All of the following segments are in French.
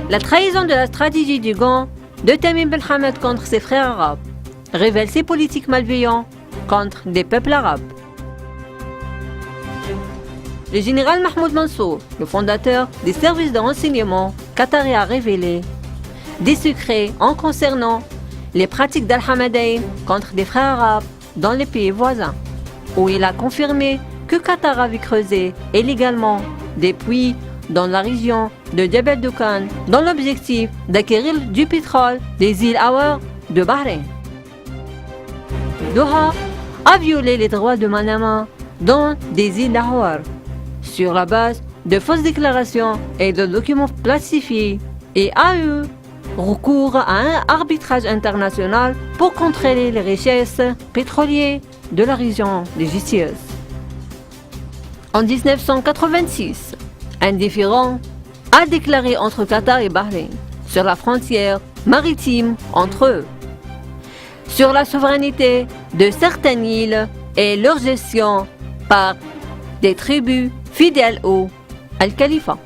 La trahison de la stratégie du Gant de Tamim Ben Hamed contre ses frères arabes révèle ses politiques malveillantes contre des peuples arabes. Le général Mahmoud Mansour, le fondateur des services de renseignement qatari, a révélé des secrets en concernant les pratiques d'Al-Hamadain contre des frères arabes dans les pays voisins, où il a confirmé que Qatar avait creusé illégalement des puits dans la région de Jebel Doukan dans l'objectif d'acquérir du pétrole des îles Aouar de Bahreïn. Doha a violé les droits de Manama dans des îles Aouar sur la base de fausses déclarations et de documents plastifiés et a eu recours à un arbitrage international pour contrôler les richesses pétrolières de la région légitieuse. En 1986, un différend a déclaré entre Qatar et Bahreïn sur la frontière maritime entre eux, sur la souveraineté de certaines îles et leur gestion par des tribus fidèles au Al-Khalifa.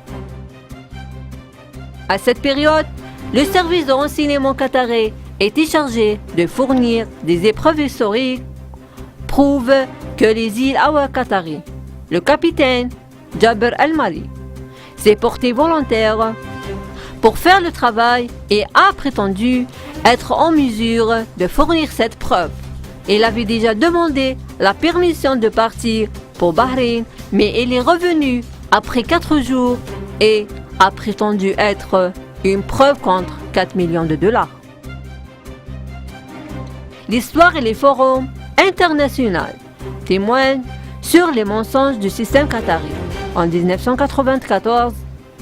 À cette période, le service de renseignement qatari était chargé de fournir des épreuves historiques prouvent que les îles Aouar qatari, le capitaine Jaber Al-Mali, s'est porté volontaire pour faire le travail et a prétendu être en mesure de fournir cette preuve. Il avait déjà demandé la permission de partir pour Bahreïn, mais il est revenu après 4 jours et a prétendu être une preuve contre 4 millions de dollars. L'histoire et les forums internationaux témoignent sur les mensonges du système qatari. En 1994,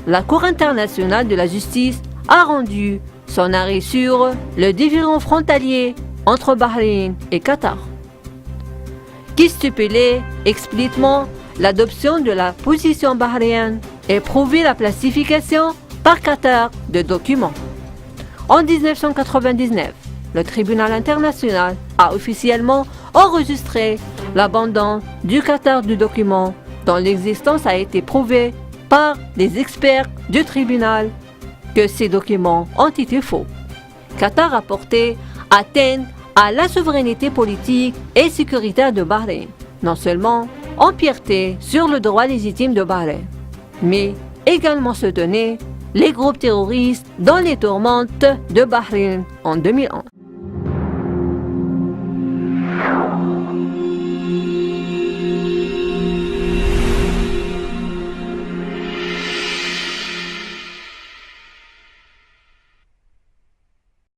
la Cour internationale de la justice a rendu son arrêt sur le différend frontalier entre Bahreïn et Qatar, qui stipulait explicitement l'adoption de la position bahreïnienne et prouvait la plastification par Qatar de documents. En 1999, le tribunal international a officiellement enregistré l'abandon du Qatar du document dont l'existence a été prouvée par des experts du tribunal que ces documents ont été faux. Qatar a porté atteinte à la souveraineté politique et sécuritaire de Bahreïn, non seulement empiété sur le droit légitime de Bahreïn, mais également soutenu les groupes terroristes dans les tourmentes de Bahreïn en 2011.